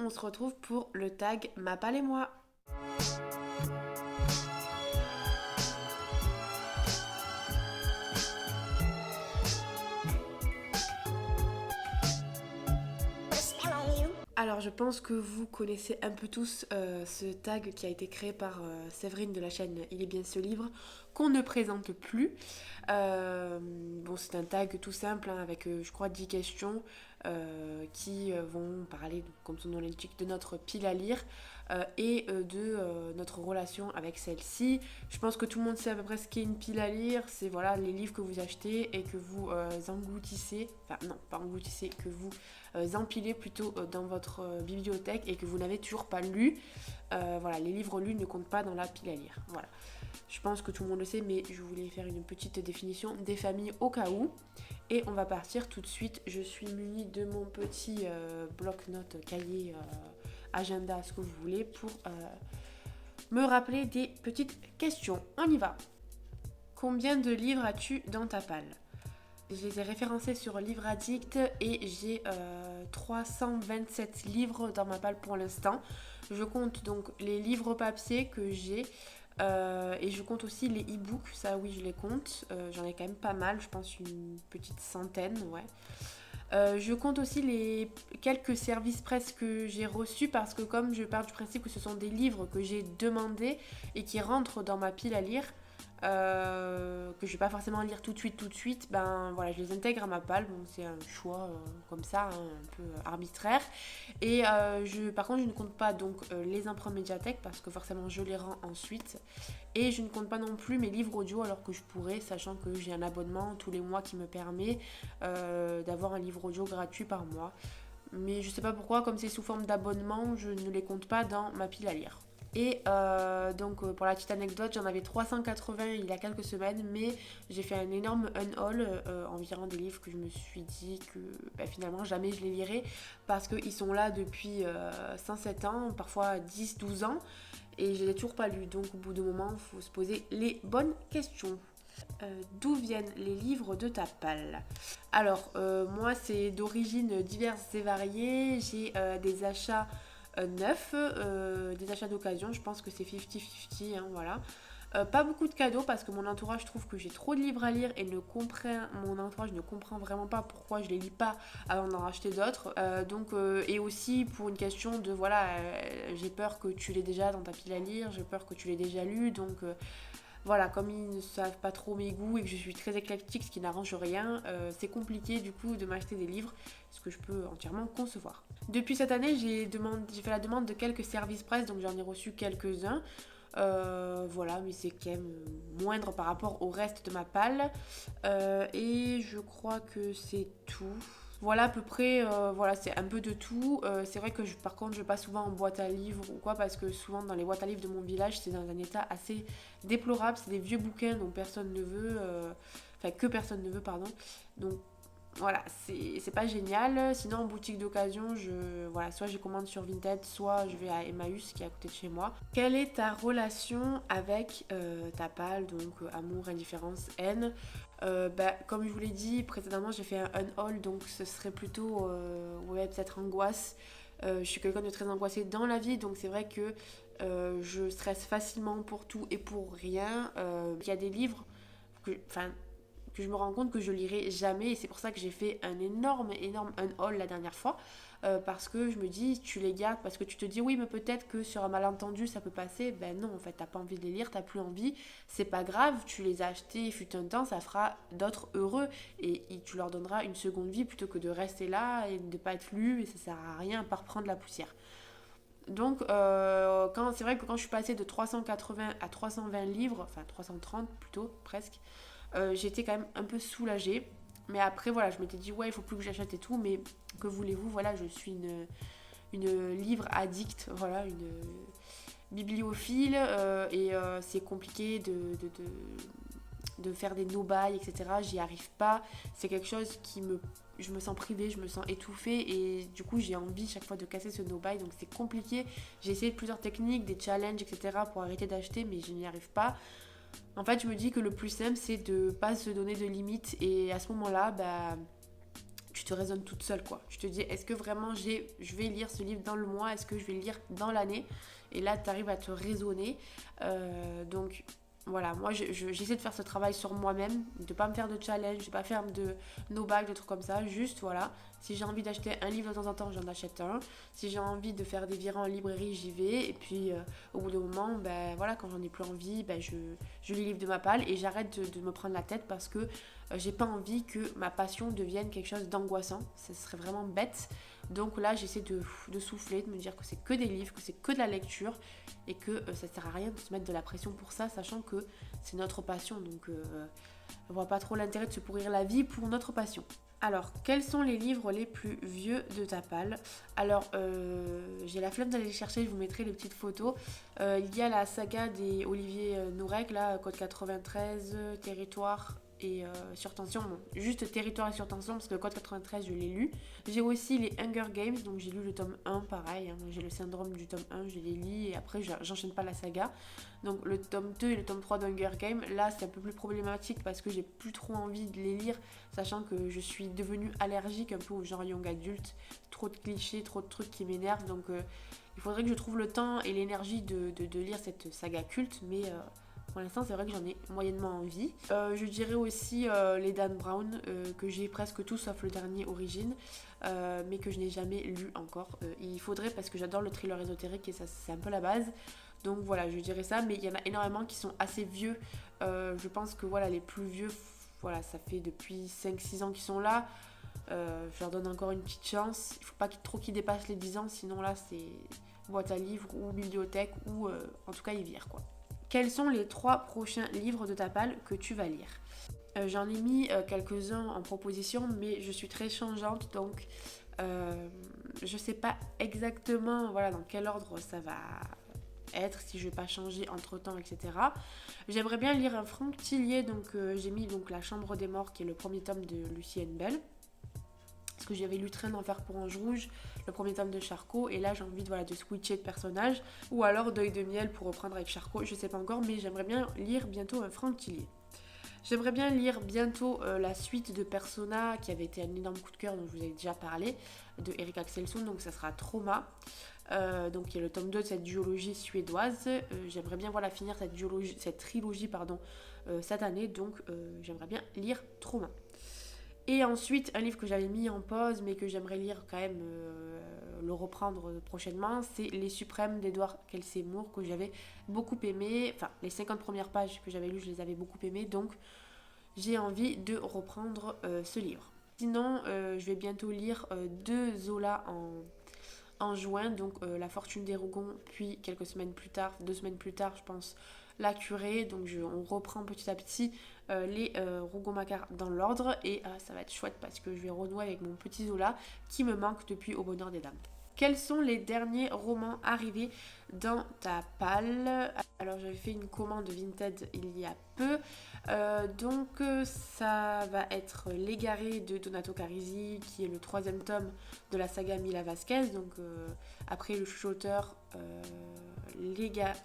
on se retrouve pour le tag Mapal et moi. Alors je pense que vous connaissez un peu tous ce tag qui a été créé par Séverine de la chaîne Il est bien ce livre qu'on ne présente plus. Bon, c'est un tag tout simple avec je crois 10 questions qui vont parler, comme son nom l'indique, de notre pile à lire et de notre relation avec celle-ci. Je pense que tout le monde sait à peu près ce qu'est une pile à lire. C'est voilà les livres que vous achetez et que vous engloutissez, enfin non pas engloutissez, que vous empilez plutôt dans votre bibliothèque et que vous n'avez toujours pas lu. Voilà, les livres lus ne comptent pas dans la pile à lire. Voilà. Je pense que tout le monde le sait, mais je voulais faire une petite définition des familles au cas où. Et on va partir tout de suite. Je suis munie de mon petit bloc-notes, cahier, agenda, ce que vous voulez, pour me rappeler des petites questions. On y va. Combien de livres as-tu dans ta palle ? Je les ai référencés sur Livre Addict et j'ai 327 livres dans ma palle pour l'instant. Je compte donc les livres papier que j'ai et je compte aussi les e-books, ça oui je les compte. J'en ai quand même pas mal, je pense une petite centaine, ouais. Je compte aussi les quelques services presse que j'ai reçus parce que comme je pars du principe que ce sont des livres que j'ai demandés et qui rentrent dans ma pile à lire, que je vais pas forcément lire tout de suite, ben voilà, je les intègre à ma palle. Bon, c'est un choix comme ça, hein, un peu arbitraire. Et par contre, je ne compte pas donc les emprunts médiathèque parce que forcément je les rends ensuite. Et je ne compte pas non plus mes livres audio alors que je pourrais, sachant que j'ai un abonnement tous les mois qui me permet d'avoir un livre audio gratuit par mois. Mais je sais pas pourquoi, comme c'est sous forme d'abonnement, je ne les compte pas dans ma pile à lire. Et donc pour la petite anecdote, j'en avais 380 il y a quelques semaines, mais j'ai fait un énorme unhaul environ des livres que je me suis dit que finalement jamais je les lirai parce qu'ils sont là depuis 107 ans, parfois 10-12 ans, et je les ai toujours pas lus. Donc au bout d'un moment, il faut se poser les bonnes questions. D'où viennent les livres de ta palle ? Alors moi c'est d'origines diverses et variées, j'ai des achats neufs, des achats d'occasion, je pense que c'est 50-50, hein, voilà. Pas beaucoup de cadeaux parce que mon entourage trouve que j'ai trop de livres à lire et mon entourage ne comprend vraiment pas pourquoi je les lis pas avant d'en racheter d'autres. Et aussi pour une question de voilà, j'ai peur que tu l'aies déjà dans ta pile à lire, j'ai peur que tu l'aies déjà lu, donc voilà, comme ils ne savent pas trop mes goûts et que je suis très éclectique, ce qui n'arrange rien, c'est compliqué du coup de m'acheter des livres, ce que je peux entièrement concevoir. Depuis cette année, j'ai fait la demande de quelques services presse, donc j'en ai reçu quelques-uns. Voilà, mais c'est quand même moindre par rapport au reste de ma palle. Et je crois que c'est tout. Voilà à peu près, voilà, c'est un peu de tout. C'est vrai que par contre je passe souvent en boîte à livres ou quoi parce que souvent dans les boîtes à livres de mon village c'est dans un état assez déplorable. C'est des vieux bouquins dont personne ne veut, enfin que personne ne veut pardon. Donc voilà, c'est pas génial. Sinon en boutique d'occasion, voilà, soit je commande sur Vinted, soit je vais à Emmaüs qui est à côté de chez moi. Quelle est ta relation avec ta palle, donc amour, indifférence, haine ? Comme je vous l'ai dit précédemment, j'ai fait un unhaul, donc ce serait plutôt ouais, peut-être angoisse. Je suis quelqu'un de très angoissé dans la vie, donc c'est vrai que je stresse facilement pour tout et pour rien. Il y a des livres que je me rends compte que je lirai jamais et c'est pour ça que j'ai fait un énorme unhaul la dernière fois parce que je me dis tu les gardes parce que tu te dis oui mais peut-être que sur un malentendu ça peut passer. Ben non, en fait t'as pas envie de les lire, t'as plus envie, c'est pas grave, tu les as achetés fut un temps, ça fera d'autres heureux et tu leur donneras une seconde vie plutôt que de rester là et de pas être lu et ça sert à rien à part prendre la poussière. Donc c'est vrai que quand je suis passée de 380 à 320 livres, enfin 330 plutôt presque, j'étais quand même un peu soulagée. Mais après, voilà, je m'étais dit, ouais, il faut plus que j'achète et tout. Mais que voulez-vous, voilà, je suis une livre addict, voilà, une bibliophile. C'est compliqué de faire des no-buy, etc. J'y arrive pas. C'est quelque chose je me sens privée, je me sens étouffée. Et du coup, j'ai envie chaque fois de casser ce no-buy. Donc c'est compliqué. J'ai essayé plusieurs techniques, des challenges, etc. pour arrêter d'acheter, mais je n'y arrive pas. En fait, je me dis que le plus simple, c'est de pas se donner de limites. Et à ce moment-là, te raisonnes toute seule, quoi. Tu te dis, est-ce que vraiment je vais lire ce livre dans le mois? Est-ce que je vais le lire dans l'année? Et là, tu arrives à te raisonner. Donc, voilà, moi, j'essaie de faire ce travail sur moi-même, de pas me faire de challenge, de pas faire de no-bag, de trucs comme ça. Juste, voilà, si j'ai envie d'acheter un livre de temps en temps, j'en achète un. Si j'ai envie de faire des virées en librairie, j'y vais. Et puis, au bout d'un moment, ben voilà, quand j'en ai plus envie, ben je lis les livres de ma palle et j'arrête de me prendre la tête parce que j'ai pas envie que ma passion devienne quelque chose d'angoissant. Ça serait vraiment bête. Donc là, j'essaie de souffler, de me dire que c'est que des livres, que c'est que de la lecture et que ça sert à rien de se mettre de la pression pour ça, sachant que c'est notre passion. Donc on voit pas trop l'intérêt de se pourrir la vie pour notre passion. Alors, quels sont les livres les plus vieux de ta palle? Alors, j'ai la flemme d'aller les chercher, je vous mettrai les petites photos. Il y a la saga des Olivier Nourec, là, Code 93, Territoire et Surtension. Bon, juste Territoire et Surtension, parce que Code 93, je l'ai lu. J'ai aussi les Hunger Games, donc j'ai lu le tome 1, pareil. Hein, j'ai le syndrome du tome 1, je les lis et après, j'enchaîne pas la saga. Donc, le tome 2 et le tome 3 d'Hunger Games, là, c'est un peu plus problématique parce que j'ai plus trop envie de les lire, sachant que je suis devenue allergique un peu au genre young adulte. Trop de clichés, trop de trucs qui m'énervent, donc il faudrait que je trouve le temps et l'énergie de lire cette saga culte, mais pour l'instant c'est vrai que j'en ai moyennement envie. Je dirais aussi les Dan Brown, que j'ai presque tous sauf le dernier Origine, mais que je n'ai jamais lu encore. Il faudrait, parce que j'adore le thriller ésotérique et ça c'est un peu la base. Donc voilà, je dirais ça, mais il y en a énormément qui sont assez vieux. Je pense que voilà, les plus vieux, voilà, ça fait depuis 5-6 ans qu'ils sont là. Je leur donne encore une petite chance. Il ne faut pas trop qu'ils dépassent les 10 ans, sinon là c'est boîte à livres ou bibliothèque ou en tout cas ils virent, quoi. Quels sont les 3 prochains livres de ta palle que tu vas lire? J'en ai mis quelques-uns en proposition, mais je suis très changeante, donc je sais pas exactement voilà, dans quel ordre ça va être, si je vais pas changer entre temps, etc. J'aimerais bien lire un Franck Tillier, donc j'ai mis donc La Chambre des Morts, qui est le premier tome de Lucienne Bell. Parce que j'avais lu Train d'enfer pour Ange Rouge, le premier tome de Charcot, et là j'ai envie de switcher de personnage, ou alors Deuil de miel pour reprendre avec Charcot, je sais pas encore, mais j'aimerais bien lire bientôt un Franck Tillier. J'aimerais bien lire bientôt la suite de Persona, qui avait été un énorme coup de cœur dont je vous ai déjà parlé, de Erik Axelsson, donc ça sera Trauma, donc qui est le tome 2 de cette duologie suédoise. J'aimerais bien finir cette trilogie cette année, donc j'aimerais bien lire Trauma. Et ensuite, un livre que j'avais mis en pause, mais que j'aimerais lire quand même, le reprendre prochainement, c'est Les Suprêmes d'Edward Kelsey Moore, que j'avais beaucoup aimé. Enfin, les 50 premières pages que j'avais lues, je les avais beaucoup aimées, donc j'ai envie de reprendre ce livre. Sinon, je vais bientôt lire 2 Zola en juin, donc La Fortune des Rougons, puis 2 semaines plus tard, je pense, La Curée. Donc on reprend petit à petit les Rougon-Macquart dans l'ordre, et ça va être chouette parce que je vais renouer avec mon petit Zola qui me manque depuis Au Bonheur des Dames. Quels sont les derniers romans arrivés dans ta palle? Alors j'avais fait une commande Vinted il y a peu, donc ça va être L'Égaré de Donato Carisi, qui est le 3e tome de la saga Mila Vasquez, donc après Le Chuchoteur,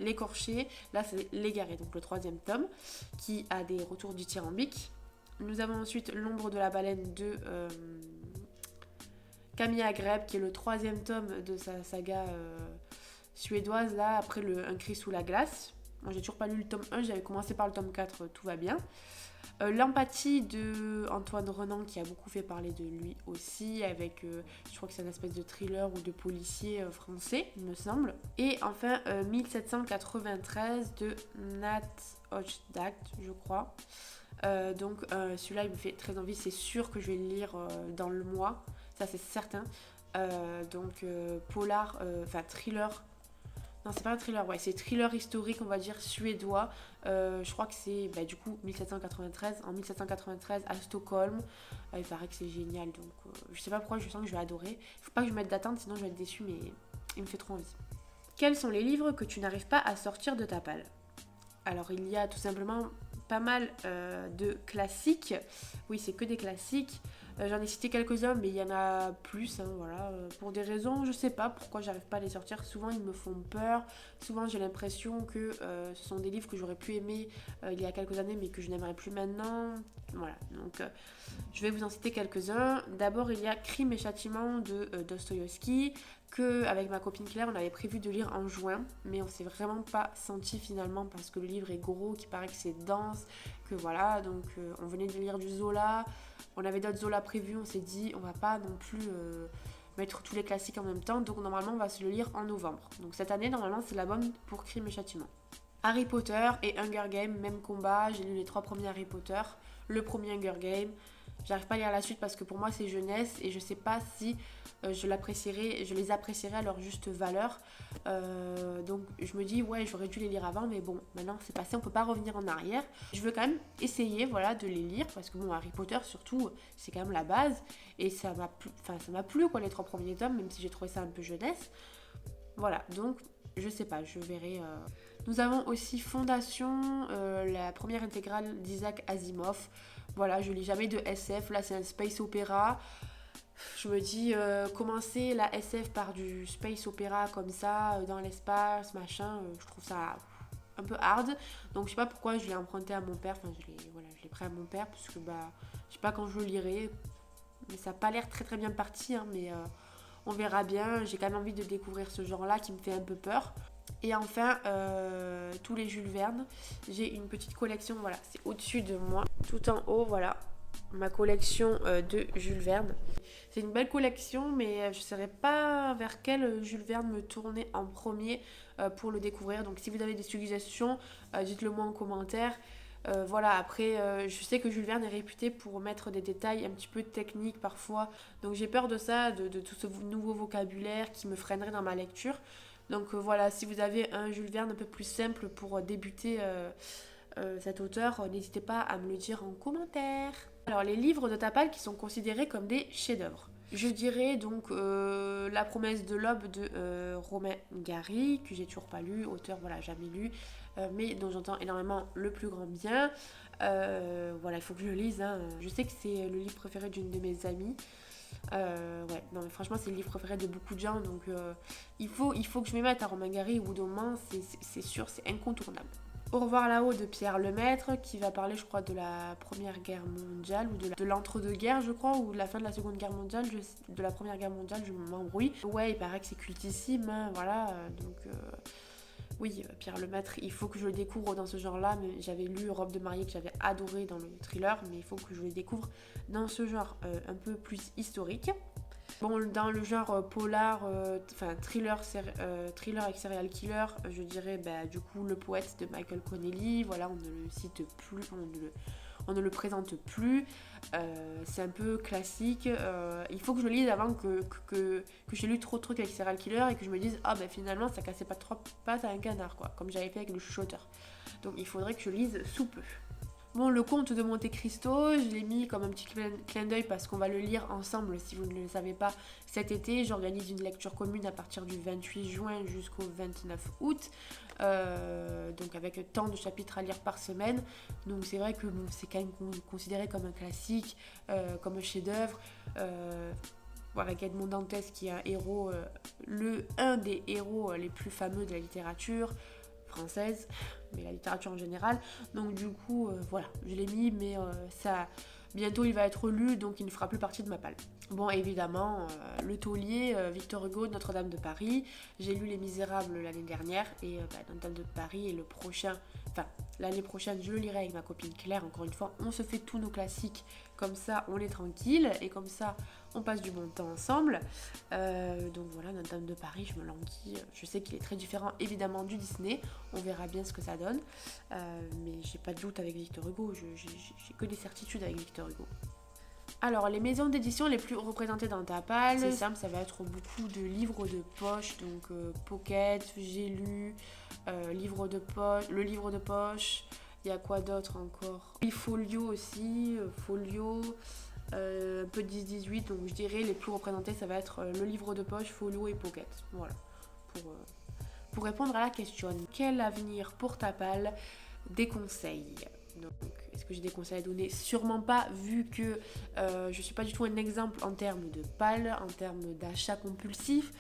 L'écorché, là c'est L'Égaré, donc le 3e tome, qui a des retours dithyrambiques. Nous avons ensuite L'Ombre de la baleine de Camille Agreb, qui est le 3e tome de sa saga suédoise, là, après Un cri sous la glace. Moi j'ai toujours pas lu le tome 1, j'avais commencé par le tome 4, tout va bien. L'Empathie de Antoine Renan, qui a beaucoup fait parler de lui aussi, avec, je crois que c'est une espèce de thriller ou de policier français, il me semble. Et enfin 1793 de Nat Hojdag, je crois. Donc celui-là il me fait très envie, c'est sûr que je vais le lire dans le mois, ça c'est certain. Donc polar, thriller. Non, c'est pas un thriller, ouais, c'est thriller historique, on va dire, suédois. Je crois que c'est du coup 1793, en 1793 à Stockholm. Il paraît que c'est génial, donc je sais pas pourquoi, je sens que je vais adorer. Faut pas que je mette d'attente, sinon je vais être déçue, mais il me fait trop envie. Quels sont les livres que tu n'arrives pas à sortir de ta palle? Alors il y a tout simplement pas mal de classiques. Oui, c'est que des classiques. J'en ai cité quelques-uns, mais il y en a plus, hein, voilà. Pour des raisons, je sais pas pourquoi j'arrive pas à les sortir. Souvent, ils me font peur. Souvent, j'ai l'impression que ce sont des livres que j'aurais pu aimer il y a quelques années, mais que je n'aimerais plus maintenant. Voilà, donc je vais vous en citer quelques-uns. D'abord, il y a Crime et Châtiment de Dostoïevski, que avec ma copine Claire, on avait prévu de lire en juin, mais on s'est vraiment pas senti finalement parce que le livre est gros, qu'il paraît que c'est dense, que voilà, donc on venait de lire du Zola. On avait d'autres Zola prévus, on s'est dit on va pas non plus mettre tous les classiques en même temps, donc normalement on va se le lire en novembre. Donc cette année normalement c'est la bonne pour Crime et Châtiment. Harry Potter et Hunger Games, même combat, j'ai lu les 3 premiers Harry Potter, le premier Hunger Games. J'arrive pas à lire la suite parce que pour moi c'est jeunesse et je sais pas si je les apprécierais à leur juste valeur. Donc je me dis ouais j'aurais dû les lire avant, mais bon maintenant c'est passé, on peut pas revenir en arrière. Je veux quand même essayer voilà de les lire parce que bon Harry Potter surtout c'est quand même la base et ça m'a plu quoi les 3 premiers tomes, même si j'ai trouvé ça un peu jeunesse. Voilà, donc je sais pas, je verrai. Nous avons aussi Fondation, la première intégrale d'Isaac Asimov. Voilà, je lis jamais de SF, là c'est un space opéra. Je me dis, commencer la SF par du space opéra comme ça, dans l'espace, machin, je trouve ça un peu hard. Donc je sais pas pourquoi je l'ai emprunté à mon père, enfin je l'ai pris à mon père, parce que bah, je sais pas quand je le lirai. Mais ça n'a pas l'air très très bien parti, hein, mais on verra bien. J'ai quand même envie de découvrir ce genre-là qui me fait un peu peur. Et enfin, tous les Jules Verne. J'ai une petite collection, voilà, c'est au-dessus de moi, tout en haut, voilà, ma collection de Jules Verne. C'est une belle collection, mais je ne saurais pas vers quel Jules Verne me tourner en premier pour le découvrir. Donc si vous avez des suggestions, dites-le moi en commentaire. Voilà, après, je sais que Jules Verne est réputé pour mettre des détails un petit peu techniques parfois. Donc j'ai peur de ça, de tout ce nouveau vocabulaire qui me freinerait dans ma lecture. Donc voilà, si vous avez un Jules Verne un peu plus simple pour débuter cet auteur, n'hésitez pas à me le dire en commentaire. Alors les livres de T'Appal qui sont considérés comme des chefs-d'œuvre. Je dirais donc La promesse de l'aube de Romain Gary, que j'ai toujours pas lu, auteur voilà jamais lu, mais dont j'entends énormément le plus grand bien. Voilà, il faut que je le lise, hein. Je sais que c'est le livre préféré d'une de mes amies. Ouais, non mais franchement c'est le livre préféré de beaucoup de gens, donc il faut que je m'y mette à Romain Gary au bout d'un moment, c'est sûr, c'est incontournable. Au revoir là-haut de Pierre Lemaitre, qui va parler je crois de la Première Guerre mondiale, ou de l'entre-deux-guerres je crois, ou de la fin de la Seconde Guerre mondiale, de la Première Guerre mondiale, je m'embrouille. Ouais, il paraît que c'est cultissime, hein, voilà, donc... Oui, Pierre Lemaitre, il faut que je le découvre dans ce genre-là, mais j'avais lu Robe de mariée que j'avais adoré dans le thriller, mais il faut que je le découvre dans ce genre un peu plus historique. Bon, dans le genre polar, thriller avec serial killer, je dirais bah, du coup Le Poète de Michael Connelly, voilà, on ne le cite plus, on ne le présente plus. C'est un peu classique. Il faut que je le lise avant que j'ai lu trop de trucs avec serial killer et que je me dise ah ben finalement ça cassait pas trop pattes à un canard quoi, comme j'avais fait avec le chuchoteur. Donc il faudrait que je lise sous peu. Bon, le conte de Monte Cristo, je l'ai mis comme un petit clin d'œil parce qu'on va le lire ensemble, si vous ne le savez pas, cet été. J'organise une lecture commune à partir du 28 juin jusqu'au 29 août, donc avec tant de chapitres à lire par semaine. Donc c'est vrai que bon, c'est quand même considéré comme un classique, comme un chef-d'œuvre. Voilà, Edmond Dantès qui est un héros, un des héros les plus fameux de la littérature française, mais la littérature en général. Donc du coup, voilà, je l'ai mis, mais ça, bientôt il va être lu, donc il ne fera plus partie de ma palle. Bon, évidemment, Le Taulier, Victor Hugo, Notre-Dame de Paris. J'ai lu Les Misérables l'année dernière, et Notre-Dame de Paris est le prochain... Enfin, l'année prochaine, je le lirai avec ma copine Claire. Encore une fois, on se fait tous nos classiques, comme ça on est tranquille, et comme ça on passe du bon temps ensemble. Donc voilà, Notre-Dame de Paris, je me languis. Je sais qu'il est très différent évidemment du Disney, on verra bien ce que ça donne. Mais j'ai pas de doute avec Victor Hugo, j'ai que des certitudes avec Victor Hugo. Alors, les maisons d'édition les plus représentées dans T'Appal, c'est simple, ça va être beaucoup de livres de poche, donc Pocket, J'ai lu, le livre de poche, il y a quoi d'autre encore ? Les folios aussi, folio, un peu de 10-18, donc je dirais les plus représentés, ça va être le livre de poche, folio et Pocket. Voilà, pour répondre à la question. Quel avenir pour T'Appal ? Des conseils. Donc, est-ce que j'ai des conseils à donner? Sûrement pas, vu que je suis pas du tout un exemple en termes de pal, en termes d'achat compulsif.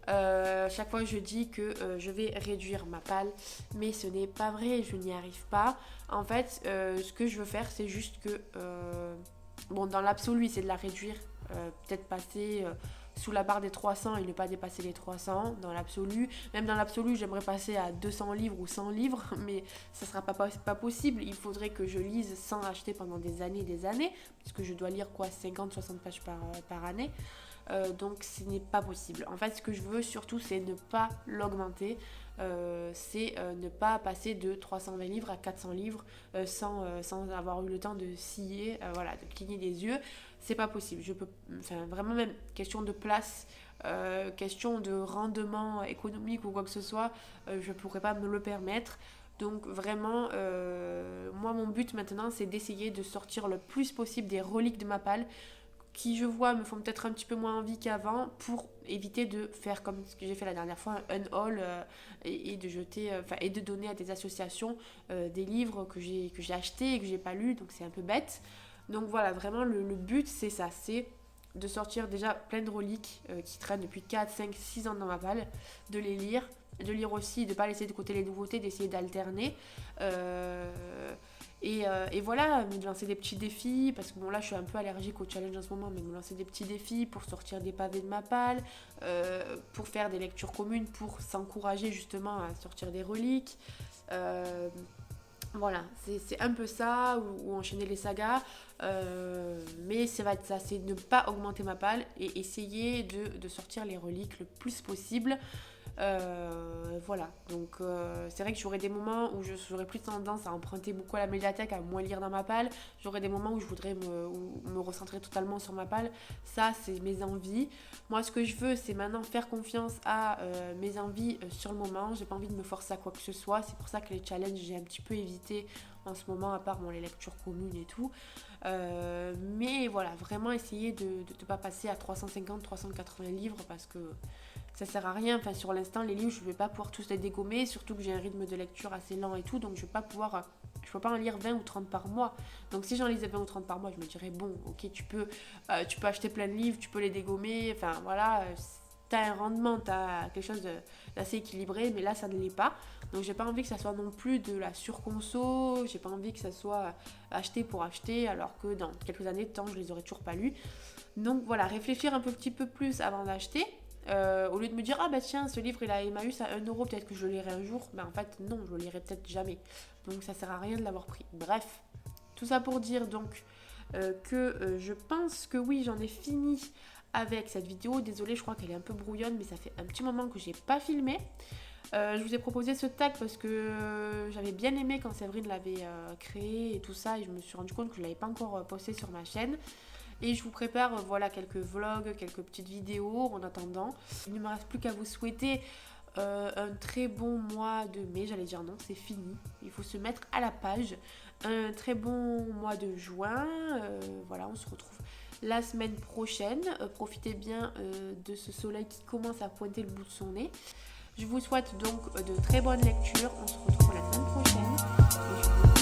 Chaque fois je dis que je vais réduire ma palle, mais ce n'est pas vrai, je n'y arrive pas. En fait, ce que je veux faire, c'est juste que, bon, dans l'absolu, c'est de la réduire, peut-être passer sous la barre des 300 et ne pas dépasser les 300 dans l'absolu. Même dans l'absolu, j'aimerais passer à 200 livres ou 100 livres, mais ça ne sera pas possible. Il faudrait que je lise sans acheter pendant des années, puisque je dois lire quoi, 50-60 pages par année. Donc ce n'est pas possible. En fait, ce que je veux surtout, c'est ne pas l'augmenter. C'est ne pas passer de 320 livres à 400 livres sans avoir eu le temps de scier, voilà, de cligner des yeux. C'est pas possible. Je peux, enfin, vraiment, même question de place, question de rendement économique ou quoi que ce soit, je pourrais pas me le permettre. Donc vraiment, moi mon but maintenant, c'est d'essayer de sortir le plus possible des reliques de ma palle, qui je vois me font peut-être un petit peu moins envie qu'avant, pour éviter de faire comme ce que j'ai fait la dernière fois, un haul, et de jeter, et de donner à des associations des livres que j'ai achetés et que j'ai pas lus, donc c'est un peu bête. Donc voilà, vraiment le but c'est ça, c'est de sortir déjà plein de reliques qui traînent depuis 4, 5, 6 ans dans ma palle, de les lire, de lire aussi, de ne pas laisser de côté les nouveautés, d'essayer d'alterner. Et voilà, me lancer des petits défis, parce que bon là je suis un peu allergique au challenge en ce moment, mais me lancer des petits défis pour sortir des pavés de ma palle, pour faire des lectures communes, pour s'encourager justement à sortir des reliques. Voilà, c'est un peu ça, ou enchaîner les sagas, mais ça va être ça, c'est ne pas augmenter ma palle et essayer de sortir les reliques le plus possible. Voilà, donc c'est vrai que j'aurai des moments où j'aurai plus tendance à emprunter beaucoup à la médiathèque, à moins lire dans ma palle. J'aurai des moments où je voudrais me recentrer totalement sur ma palle. Ça, c'est mes envies. Moi, ce que je veux, c'est maintenant faire confiance à mes envies sur le moment. J'ai pas envie de me forcer à quoi que ce soit. C'est pour ça que les challenges, j'ai un petit peu évité en ce moment, à part les lectures communes et tout. Mais voilà, vraiment essayer de ne pas passer à 350-380 livres, parce que ça sert à rien. Enfin, sur l'instant, les livres, je ne vais pas pouvoir tous les dégommer, surtout que j'ai un rythme de lecture assez lent et tout, donc je ne peux pas en lire 20 ou 30 par mois. Donc si j'en lisais 20 ou 30 par mois, je me dirais bon, ok, tu peux acheter plein de livres, tu peux les dégommer, enfin voilà, t'as un rendement, t'as quelque chose d'assez équilibré, mais là ça ne l'est pas. Donc j'ai pas envie que ça soit non plus de la surconso, j'ai pas envie que ça soit acheté pour acheter, alors que dans quelques années de temps, je les aurais toujours pas lus. Donc voilà, réfléchir un petit peu plus avant d'acheter. Au lieu de me dire ah bah tiens, ce livre il a Emmaüs à 1€, peut-être que je le lirai un jour, mais en fait non, je le lirai peut-être jamais, donc ça sert à rien de l'avoir pris. Bref, tout ça pour dire donc que je pense que oui, j'en ai fini avec cette vidéo. Désolée, je crois qu'elle est un peu brouillonne, mais ça fait un petit moment que j'ai pas filmé. Je vous ai proposé ce tag parce que j'avais bien aimé quand Séverine l'avait créé et tout ça, et je me suis rendu compte que je l'avais pas encore posté sur ma chaîne. Et je vous prépare voilà, quelques vlogs, quelques petites vidéos en attendant. Il ne me reste plus qu'à vous souhaiter un très bon mois de mai. J'allais dire non, c'est fini. Il faut se mettre à la page. Un très bon mois de juin. Voilà, on se retrouve la semaine prochaine. Profitez bien de ce soleil qui commence à pointer le bout de son nez. Je vous souhaite donc de très bonnes lectures. On se retrouve la semaine prochaine. Et je vous